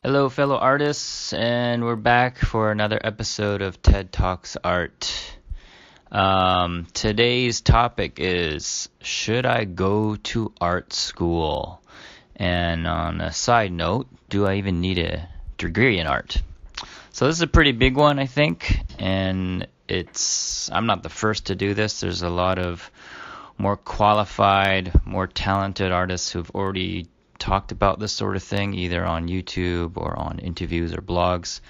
Hello, fellow artists, and we're back for another episode of TED Talks Art. Today's topic is, should I go to art school? And on a side note, do I even need a degree in art? So this is a pretty big one, I think, and I'm not the first to do this. There's a lot of more qualified, more talented artists who've already talked about this sort of thing, either on YouTube or on interviews or blogs.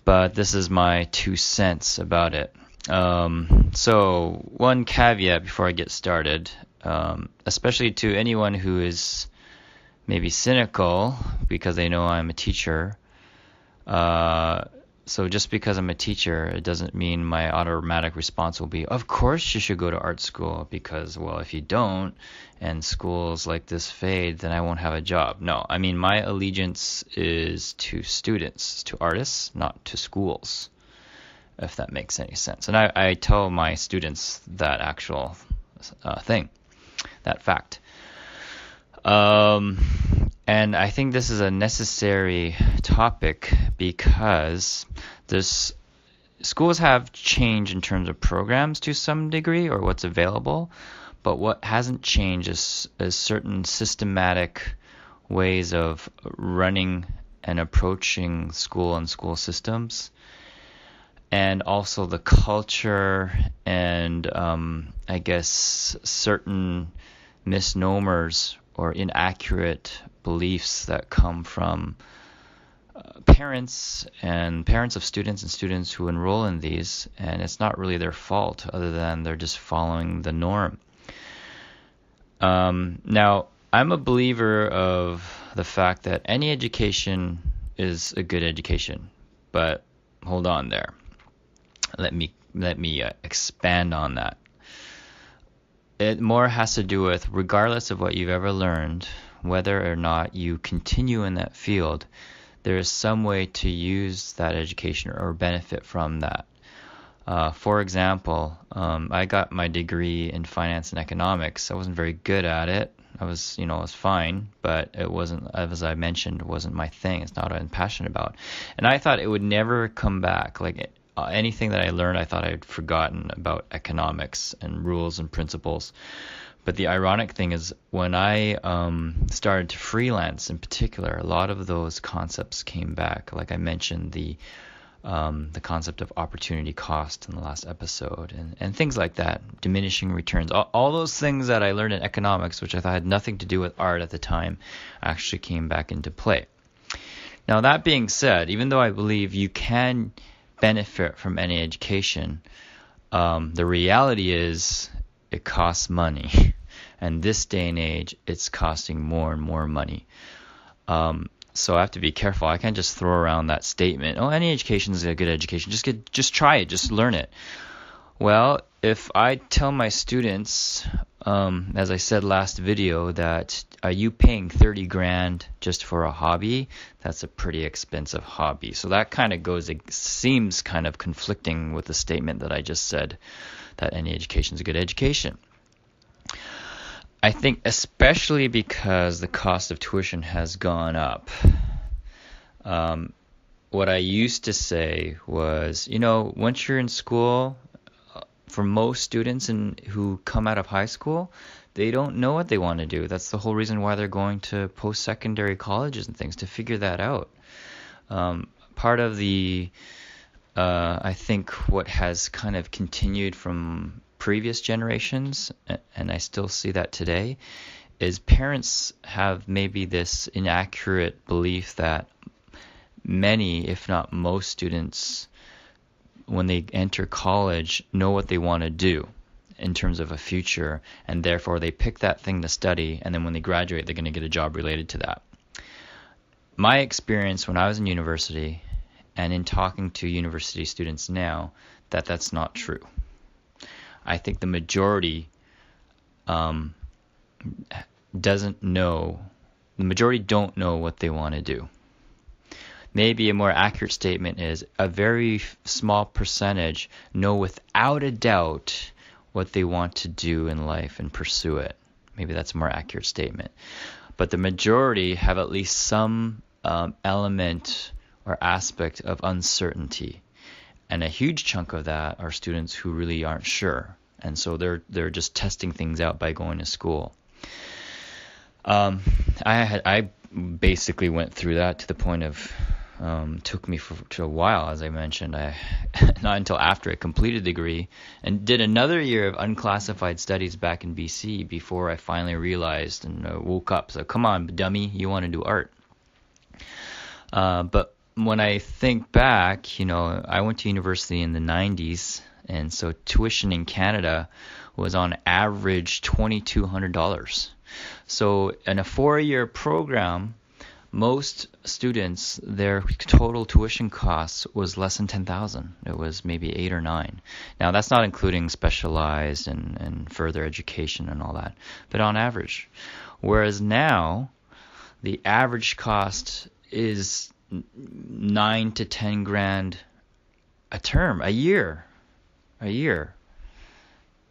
But this is my 2 cents about it. So one caveat before I get started, especially to anyone who is maybe cynical because they know I'm a teacher. So just because I'm a teacher, it doesn't mean my automatic response will be, of course you should go to art school because, well, if you don't and schools like this fade, then I won't have a job. No, I mean, my allegiance is to students, to artists, not to schools, if that makes any sense. And I tell my students that actual thing, that fact. And I think this is a necessary topic because schools have changed in terms of programs to some degree or what's available, but what hasn't changed is certain systematic ways of running and approaching school and school systems, and also the culture and I guess certain misnomers or inaccurate beliefs that come from parents of students and students who enroll in these, and it's not really their fault other than they're just following the norm. Now, I'm a believer of the fact that any education is a good education, but hold on there. Let me expand on that. It more has to do with, regardless of what you've ever learned, whether or not you continue in that field, there is some way to use that education or benefit from that. For example, I got my degree in finance and economics. I wasn't very good at it. I was fine, but it wasn't, as I mentioned, wasn't my thing. It's not what I'm passionate about. And I thought it would never come back. Like anything that I learned, I thought I'd forgotten about economics and rules and principles. But the ironic thing is, when I started to freelance in particular, a lot of those concepts came back. Like I mentioned, the concept of opportunity cost in the last episode, and things like that, diminishing returns. All those things that I learned in economics, which I thought had nothing to do with art at the time, actually came back into play. Now, that being said, even though I believe you can benefit from any education, the reality is it costs money. And this day and age, it's costing more and more money. So I have to be careful. I can't just throw around that statement, oh, any education is a good education. Just try it. Just learn it. Well, if I tell my students, as I said last video, that are you paying 30 grand just for a hobby? That's a pretty expensive hobby. So that kind of seems kind of conflicting with the statement that I just said, that any education is a good education. I think especially because the cost of tuition has gone up. What I used to say was, once you're in school, for most students who come out of high school, they don't know what they want to do. That's the whole reason why they're going to post-secondary colleges and things, to figure that out. Part of the, I think what has kind of continued from previous generations, and I still see that today, is parents have maybe this inaccurate belief that many, if not most students, when they enter college, know what they want to do in terms of a future, and therefore they pick that thing to study, and then when they graduate, they're going to get a job related to that. My experience when I was in university, and in talking to university students now, that's not true. I think the majority don't know what they want to do. Maybe a more accurate statement is a very small percentage know without a doubt what they want to do in life and pursue it. Maybe that's a more accurate statement. But the majority have at least some element or aspect of uncertainty. And a huge chunk of that are students who really aren't sure. And so they're just testing things out by going to school. I basically went through that to the point of took me to a while, as I mentioned. I not until after I completed the degree and did another year of unclassified studies back in BC before I finally realized and woke up. So come on, dummy, you want to do art. But when I think back, I went to university in the 90s, and so tuition in Canada was on average $2,200. So in a 4-year program, most students, their total tuition costs was less than $10,000. It was maybe 8 or 9. Now that's not including specialized and further education and all that, but on average. Whereas now, the average cost is 9 to 10 grand a year,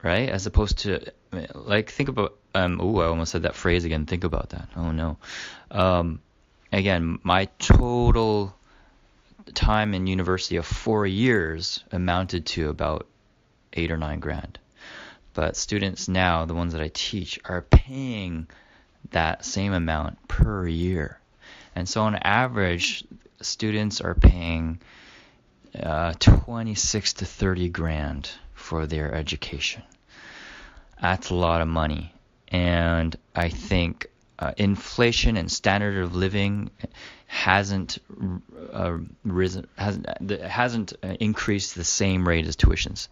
right? As opposed to, like, think about, I almost said that phrase again, think about that. Oh no. Again, my total time in university of 4 years amounted to about 8 or 9 grand. But students now, the ones that I teach, are paying that same amount per year. And so on average, students are paying 26 to 30 grand for their education. That's a lot of money. And I think inflation and standard of living hasn't increased the same rate as tuitions.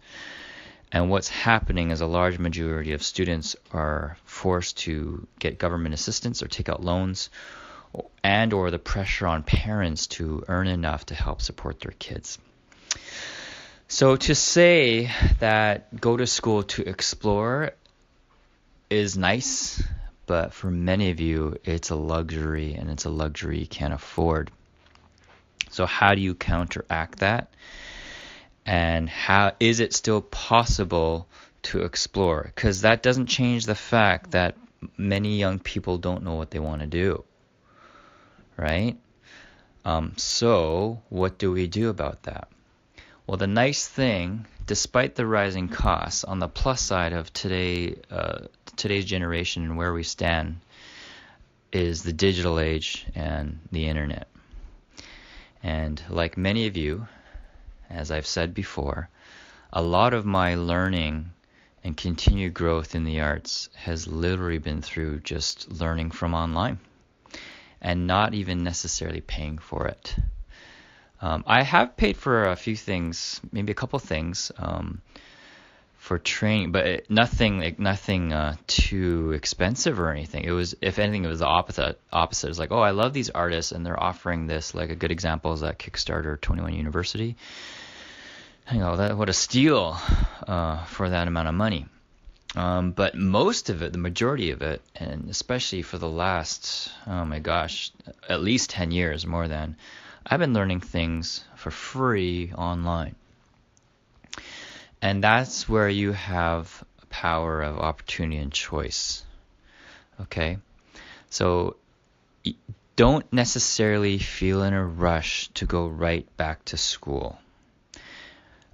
And what's happening is a large majority of students are forced to get government assistance or take out loans, and or the pressure on parents to earn enough to help support their kids. So to say that go to school to explore is nice, but for many of you, it's a luxury, and it's a luxury you can't afford. So how do you counteract that? And how is it still possible to explore? Because that doesn't change the fact that many young people don't know what they want to do, right? So what do we do about that? Well, the nice thing, despite the rising costs, on the plus side of today's generation and where we stand, is the digital age and the internet. And like many of you, as I've said before, a lot of my learning and continued growth in the arts has literally been through just learning from online and not even necessarily paying for it. I have paid for a few things, maybe a couple things, for training, but nothing too expensive or anything. It was, if anything, it was the opposite. It was like, oh, I love these artists and they're offering this. Like a good example is that Kickstarter 21 University. What a steal for that amount of money. But most of it, the majority of it, and especially for the last, at least 10 years, more than, I've been learning things for free online. And that's where you have a power of opportunity and choice. Okay? So don't necessarily feel in a rush to go right back to school.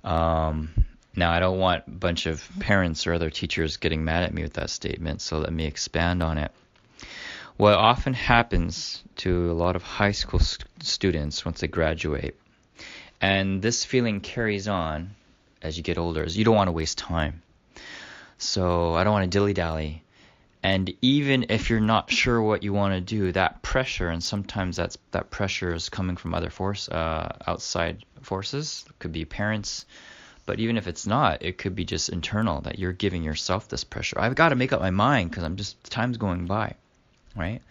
Now, I don't want a bunch of parents or other teachers getting mad at me with that statement, so let me expand on it. What often happens to a lot of high school students once they graduate, and this feeling carries on as you get older, is you don't want to waste time. So I don't want to dilly-dally. And even if you're not sure what you want to do, that pressure, and sometimes that pressure is coming from other outside forces, it could be parents, but even if it's not, it could be just internal, that you're giving yourself this pressure. I've got to make up my mind because time's going by, right?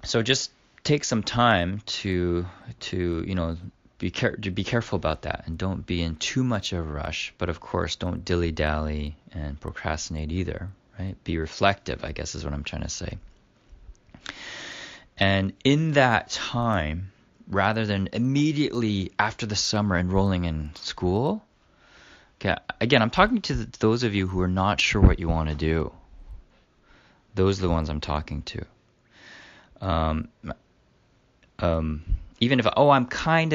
So just take some time to be careful about that, and don't be in too much of a rush. But of course, don't dilly-dally and procrastinate either, right? Be reflective, I guess is what I'm trying to say. And in that time, rather than immediately after the summer enrolling in school, okay, again, I'm talking to those of you who are not sure what you want to do. Those are the ones I'm talking to. Um, Even if I kind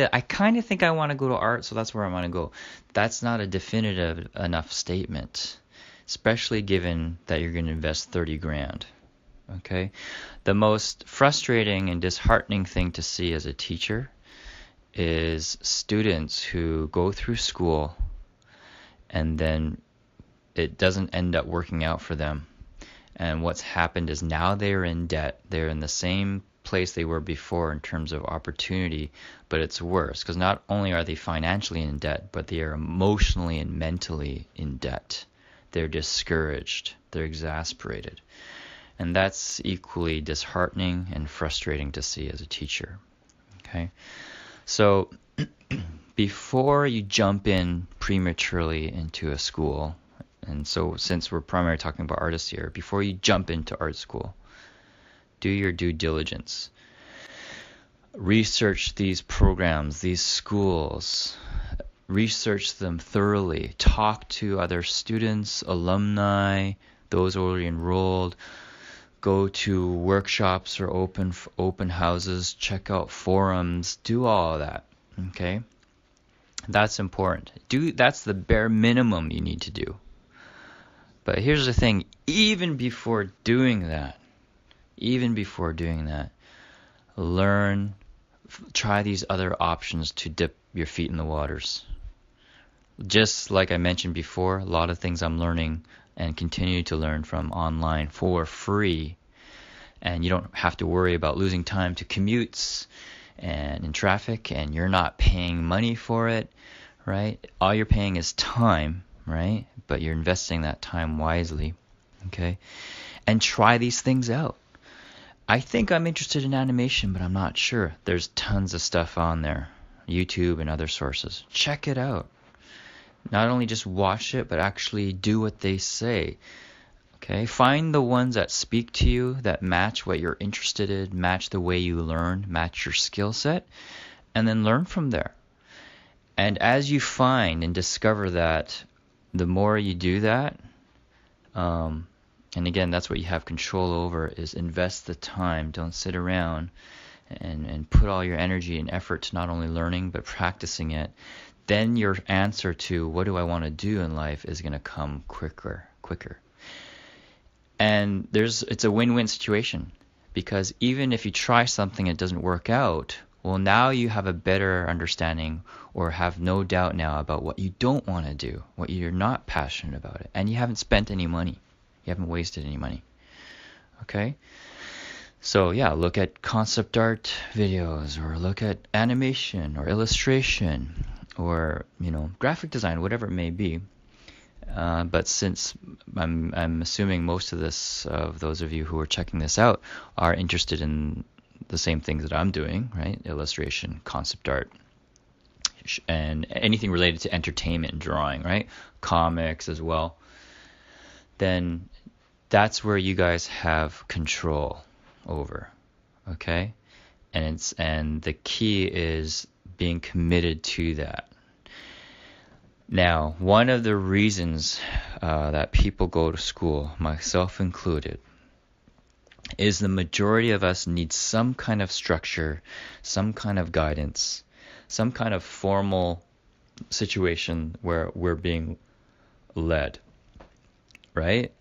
of think I want to go to art, so that's where I want to go. That's not a definitive enough statement, especially given that you're going to invest 30 grand. Okay? The most frustrating and disheartening thing to see as a teacher is students who go through school and then it doesn't end up working out for them. And what's happened is now they're in debt. They're in the same place they were before in terms of opportunity, but it's worse because not only are they financially in debt, but they are emotionally and mentally in debt. They're discouraged. They're exasperated. And that's equally disheartening and frustrating to see as a teacher. Okay? So before you jump in prematurely into a school, and so since we're primarily talking about artists here, before you jump into art school, do your due diligence. Research these programs, these schools. Research them thoroughly. Talk to other students, alumni, those already enrolled. Go to workshops or open houses. Check out forums. Do all of that. Okay? That's important. That's the bare minimum you need to do. But here's the thing. Even before doing that, try these other options to dip your feet in the waters. Just like I mentioned before, a lot of things I'm learning and continue to learn from online for free. And you don't have to worry about losing time to commutes and in traffic, and you're not paying money for it, right? All you're paying is time, right? But you're investing that time wisely, okay? And try these things out. I think I'm interested in animation, but I'm not sure. There's tons of stuff on there, YouTube and other sources. Check it out. Not only just watch it, but actually do what they say. Okay? Find the ones that speak to you, that match what you're interested in, match the way you learn, match your skill set, and then learn from there. And as you find and discover that, the more you do that, and again, that's what you have control over, is invest the time. Don't sit around and put all your energy and effort to not only learning but practicing it. Then your answer to what do I want to do in life is going to come quicker. And it's a win-win situation, because even if you try something and it doesn't work out, well, now you have a better understanding or have no doubt now about what you don't want to do, what you're not passionate about it, and you haven't spent any money. You haven't wasted any money. Okay? So yeah, look at concept art videos, or look at animation or illustration, or graphic design, whatever it may be. But since I'm assuming most of those of you who are checking this out are interested in the same things that I'm doing, right? Illustration, concept art, and anything related to entertainment and drawing, right? Comics as well. Then that's where you guys have control over, okay? And the key is being committed to that. Now, one of the reasons that people go to school, myself included, is the majority of us need some kind of structure, some kind of guidance, some kind of formal situation where we're being led, right?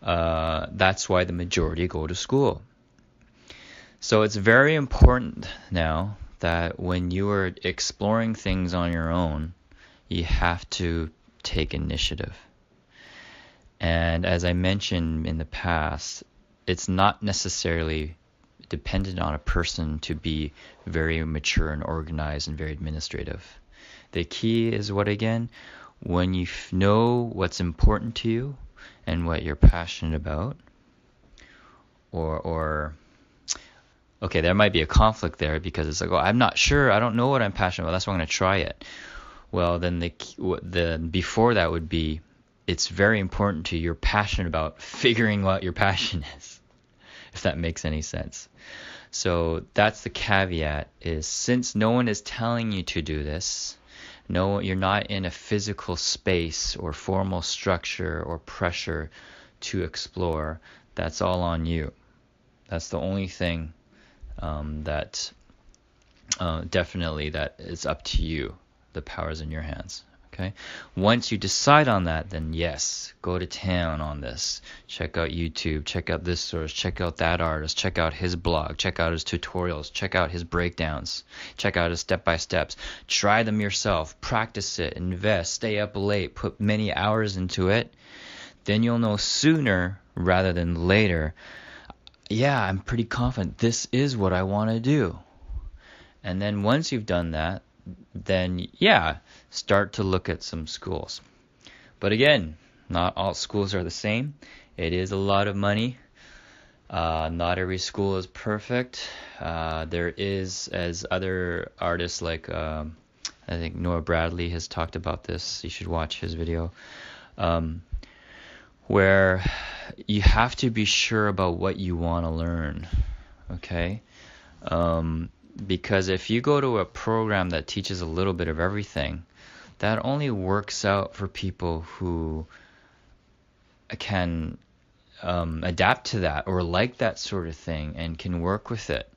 That's why the majority go to school. So it's very important now that when you are exploring things on your own, you have to take initiative. And as I mentioned in the past, it's not necessarily dependent on a person to be very mature and organized and very administrative. The key is what again? When you know what's important to you and what you're passionate about, or okay, there might be a conflict there because it's like, oh, I'm not sure, I don't know what I'm passionate about, that's why I'm going to try it. Well, then the before that would be, it's very important to you, you're passionate about figuring what your passion is, if that makes any sense. So that's the caveat, is since no one is telling you to do this, no, you're not in a physical space or formal structure or pressure to explore, that's all on you. That's the only thing that definitely that is up to you. The power is in your hands. Okay. Once you decide on that, then yes, go to town on this. Check out YouTube, check out this source, check out that artist, check out his blog, check out his tutorials, check out his breakdowns, check out his step-by-steps. Try them yourself, practice it, invest, stay up late, put many hours into it. Then you'll know sooner rather than later, yeah, I'm pretty confident this is what I want to do. And then once you've done that, then yeah, start to look at some schools. But again, not all schools are the same. It is a lot of money. Not every school is perfect. There is, as other artists like I think Noah Bradley has talked about this. You should watch his video. Where you have to be sure about what you want to learn. Okay? Because if you go to a program that teaches a little bit of everything, that only works out for people who can adapt to that or like that sort of thing and can work with it.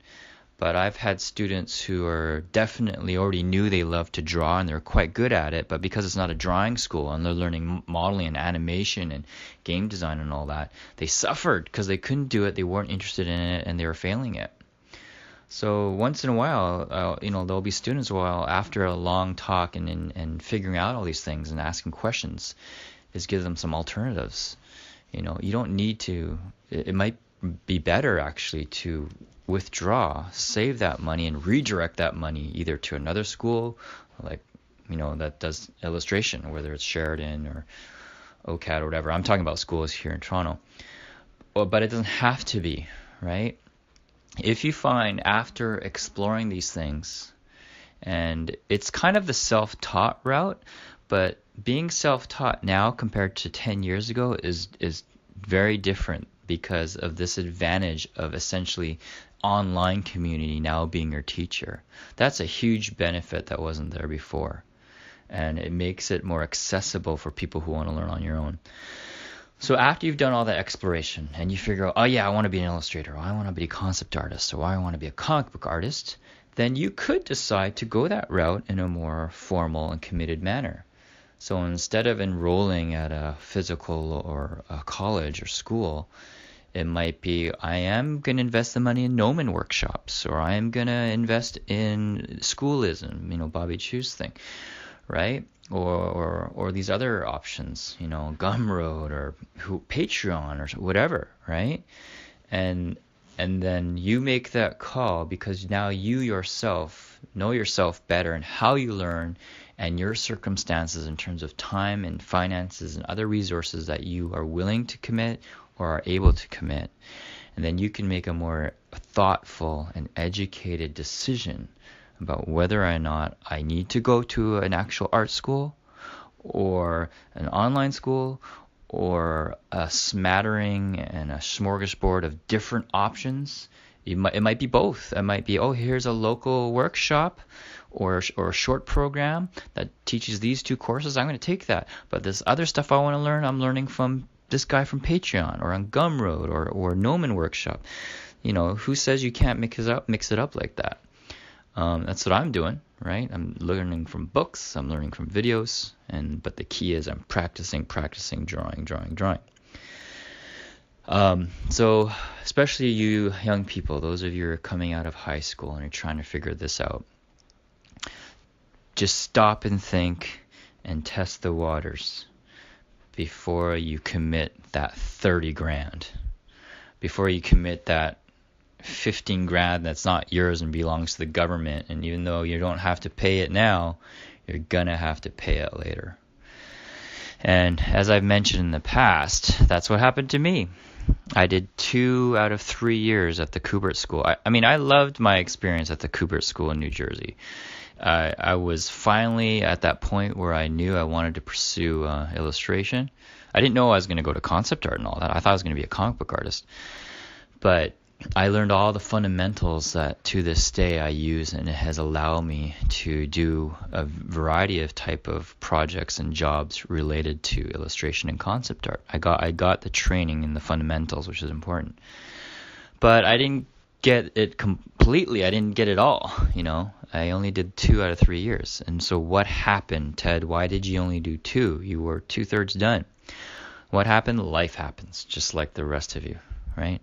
But I've had students who are definitely already knew they loved to draw and they're quite good at it, but because it's not a drawing school and they're learning modeling and animation and game design and all that, they suffered because they couldn't do it, they weren't interested in it, and they were failing it. So once in a while, there'll be students after a long talk and figuring out all these things and asking questions, is give them some alternatives. You don't need to. It might be better actually to withdraw, save that money, and redirect that money either to another school, like that does illustration, whether it's Sheridan or OCAD or whatever. I'm talking about schools here in Toronto, but it doesn't have to be, right? If you find after exploring these things, and it's kind of the self-taught route, but being self-taught now compared to 10 years ago is very different because of this advantage of essentially online community now being your teacher. That's a huge benefit that wasn't there before, and it makes it more accessible for people who want to learn on your own. So after you've done all that exploration and you figure out, oh yeah, I want to be an illustrator, or I want to be a concept artist, or I want to be a comic book artist, then you could decide to go that route in a more formal and committed manner. So instead of enrolling at a physical or a college or school, it might be, I am going to invest the money in Gnomon workshops, or I am going to invest in schoolism, Bobby Chu's thing, right? Or these other options, Gumroad or Patreon or whatever, right? And then you make that call because now you yourself know yourself better and how you learn and your circumstances in terms of time and finances and other resources that you are willing to commit or are able to commit. And then you can make a more thoughtful and educated decision about whether or not I need to go to an actual art school or an online school or a smattering and a smorgasbord of different options. It might be both. It might be, here's a local workshop or a short program that teaches these two courses. I'm going to take that. But this other stuff I want to learn, I'm learning from this guy from Patreon or on Gumroad or Gnomon Workshop. Who says you can't mix it up like that? That's what I'm doing, right? I'm learning from books, I'm learning from videos, but the key is I'm practicing, drawing. So especially you young people, those of you who are coming out of high school and are trying to figure this out, just stop and think and test the waters before you commit that 30 grand, before you commit that 15 grand that's not yours and belongs to the government. And even though you don't have to pay it now, you're gonna have to pay it later. And as I've mentioned in the past, that's what happened to me. I did 2 out of 3 years at the Kubert School. I loved my experience at the Kubert School in New Jersey. I was finally at that point where I knew I wanted to pursue illustration. I didn't know I was going to go to concept art and all that. I thought I was going to be a comic book artist. But I learned all the fundamentals that to this day I use, and it has allowed me to do a variety of type of projects and jobs related to illustration and concept art. I got the training in the fundamentals, which is important. But I didn't get it completely. I didn't get it all, you know. I only did 2 out of 3 years. And so what happened, Ted? Why did you only do 2? You were 2/3 done. What happened? Life happens, just like the rest of you, right?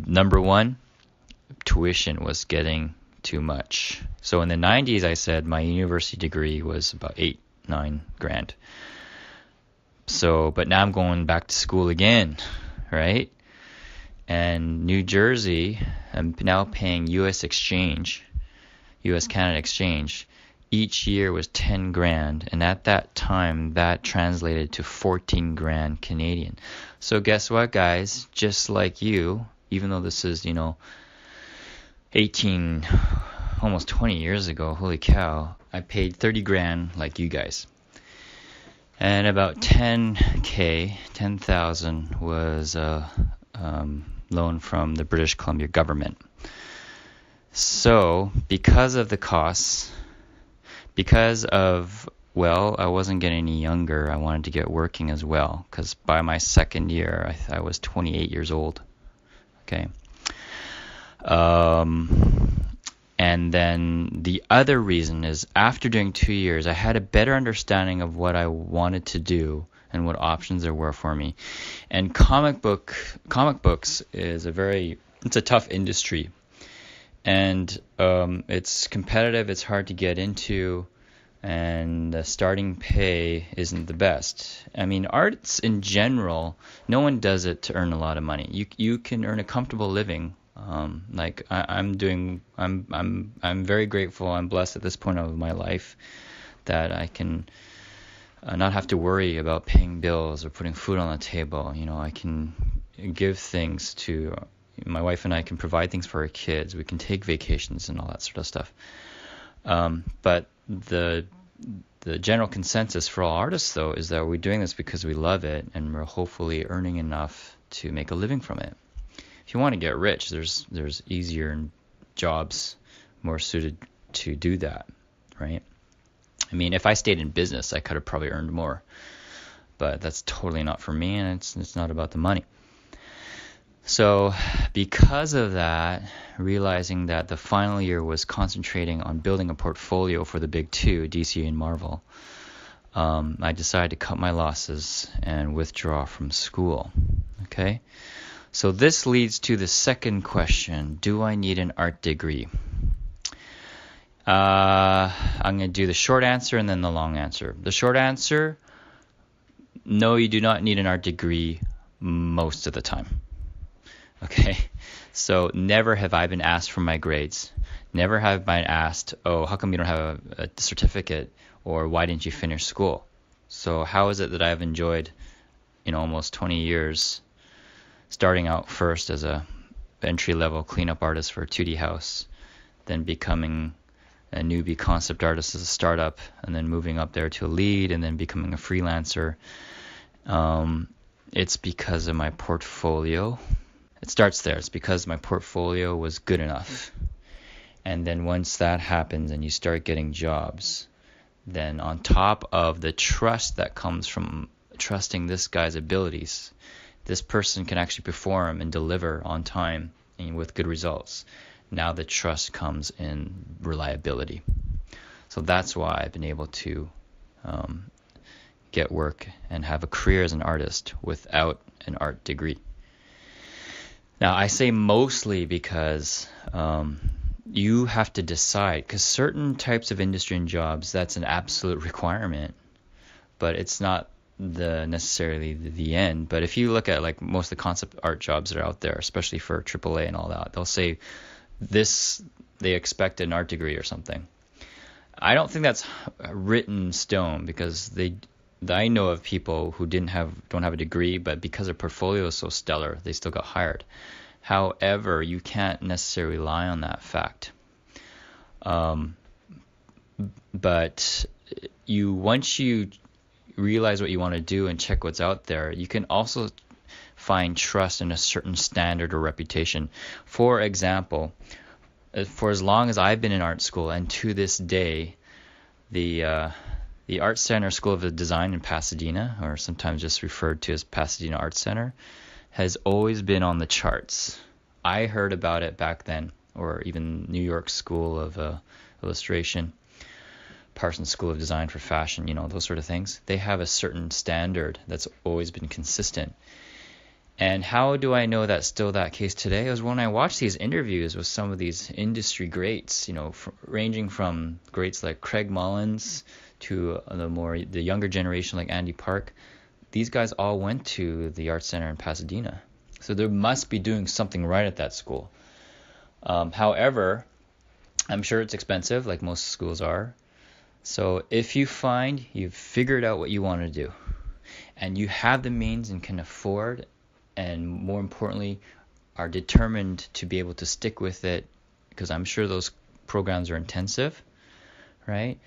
Number one, tuition was getting too much. So in the 90s, I said my university degree was about 8-9 grand. So, but now I'm going back to school again, right? And New Jersey, I'm now paying U.S. exchange, U.S. Canada exchange. Each year was 10 grand, and at that time, that translated to 14 grand Canadian. So guess what, guys? Just like you, even though this is, 18, almost 20 years ago, holy cow, I paid 30 grand like you guys. And about 10,000 was a loan from the British Columbia government. So because of the costs, because of, I wasn't getting any younger, I wanted to get working as well, because by my second year, I was 28 years old. Okay. And then the other reason is after doing 2 years, I had a better understanding of what I wanted to do and what options there were for me. And comic books is it's a tough industry. And it's competitive, it's hard to get into, and the starting pay isn't the best. I mean, arts in general, no one does it to earn a lot of money. You can earn a comfortable living. I'm very grateful. I'm blessed at this point of my life that I can not have to worry about paying bills or putting food on the table. I can give things to my wife, and I can provide things for our kids. We can take vacations and all that sort of stuff. But the general consensus for all artists, though, is that we're doing this because we love it, and we're hopefully earning enough to make a living from it. If you want to get rich, there's easier jobs more suited to do that, right? I mean, if I stayed in business, I could have probably earned more, but that's totally not for me, and it's not about the money. So because of that, realizing that the final year was concentrating on building a portfolio for the big two, DC and Marvel, I decided to cut my losses and withdraw from school. Okay? So this leads to the second question. Do I need an art degree? I'm going to do the short answer and then the long answer. The short answer, no, you do not need an art degree most of the time. Okay, so never have I been asked for my grades. Never have I been asked, oh, how come you don't have a certificate, or why didn't you finish school? So how is it that I've enjoyed, almost 20 years, starting out first as a entry-level cleanup artist for a 2D house, then becoming a newbie concept artist as a startup, and then moving up there to a lead, and then becoming a freelancer. It's because of my portfolio. It starts there. It's because my portfolio was good enough. And then once that happens and you start getting jobs, then on top of the trust that comes from trusting this guy's abilities, this person can actually perform and deliver on time and with good results. Now the trust comes in reliability. So that's why I've been able to get work and have a career as an artist without an art degree. Now, I say mostly because you have to decide, because certain types of industry and jobs, that's an absolute requirement, but it's not necessarily the end. But if you look at like most of the concept art jobs that are out there, especially for AAA and all that, they'll say they expect an art degree or something. I don't think that's written in stone, because I know of people who don't have a degree, but because their portfolio is so stellar, they still got hired. However, you can't necessarily rely on that fact. But once you realize what you want to do and check what's out there, you can also find trust in a certain standard or reputation. For example, for as long as I've been in art school, and to this day, the Art Center School of Design in Pasadena, or sometimes just referred to as Pasadena Art Center, has always been on the charts. I heard about it back then, or even New York School of Illustration, Parsons School of Design for Fashion, those sort of things. They have a certain standard that's always been consistent. And how do I know that's still that case today? It was when I watched these interviews with some of these industry greats, ranging from greats like Craig Mullins to the younger generation like Andy Park. These guys all went to the Art Center in Pasadena. So they must be doing something right at that school. However, I'm sure it's expensive, like most schools are. So if you find you've figured out what you want to do, and you have the means and can afford, and more importantly, are determined to be able to stick with it, because I'm sure those programs are intensive, right?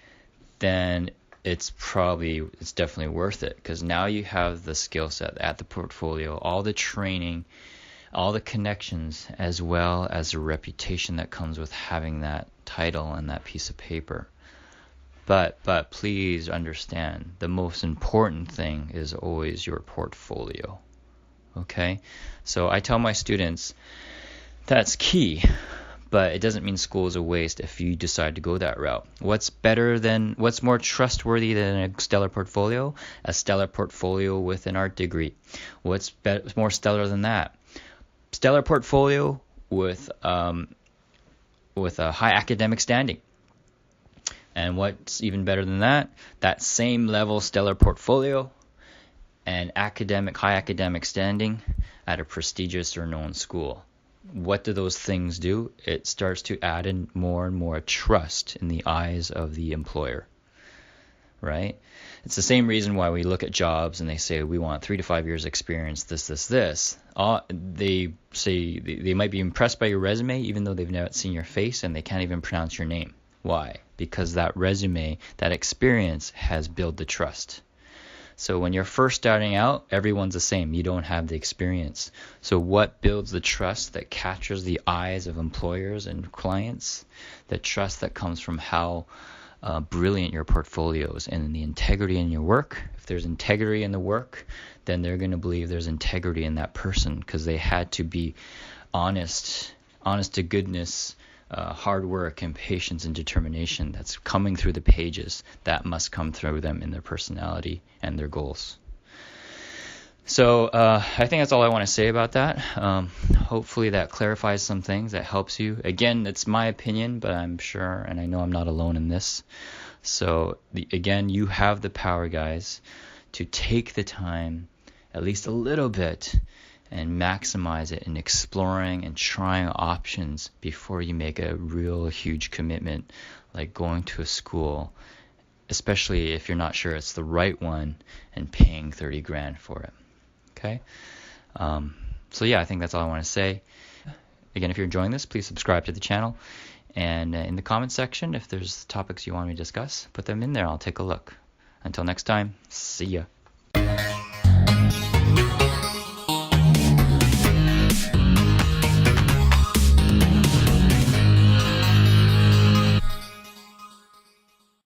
Then it's definitely worth it, because now you have the skill set at the portfolio, all the training, all the connections, as well as the reputation that comes with having that title and that piece of paper. But please understand, the most important thing is always your portfolio. Okay? So I tell my students that's key, but it doesn't mean school is a waste if you decide to go that route. What's more trustworthy than a stellar portfolio? A stellar portfolio with an art degree. What's more stellar than that? Stellar portfolio with a high academic standing. And what's even better than that? That same level stellar portfolio and high academic standing at a prestigious or known school. What do those things do? It starts to add in more and more trust in the eyes of the employer, right? It's the same reason why we look at jobs and they say we want 3 to 5 years experience, this. They say they might be impressed by your resume even though they've never seen your face and they can't even pronounce your name. Why? Because that resume, that experience has built the trust. So when you're first starting out, everyone's the same. You don't have the experience. So what builds the trust that captures the eyes of employers and clients? The trust that comes from how brilliant your portfolio is and the integrity in your work. If there's integrity in the work, then they're going to believe there's integrity in that person, because they had to be honest to goodness, hard work and patience and determination that's coming through the pages. That must come through them in their personality and their goals. So I think that's all I want to say about that. Hopefully that clarifies some things, that helps you. Again, it's my opinion, but I'm sure and I know I'm not alone in this. So again, you have the power, guys, to take the time, at least a little bit, and maximize it in exploring and trying options before you make a real huge commitment, like going to a school, especially if you're not sure it's the right one, and paying $30,000 for it. Okay? So yeah, I think that's all I want to say. Again, if you're enjoying this, please subscribe to the channel. And in the comment section, if there's topics you want me to discuss, put them in there. I'll take a look. Until next time, see ya.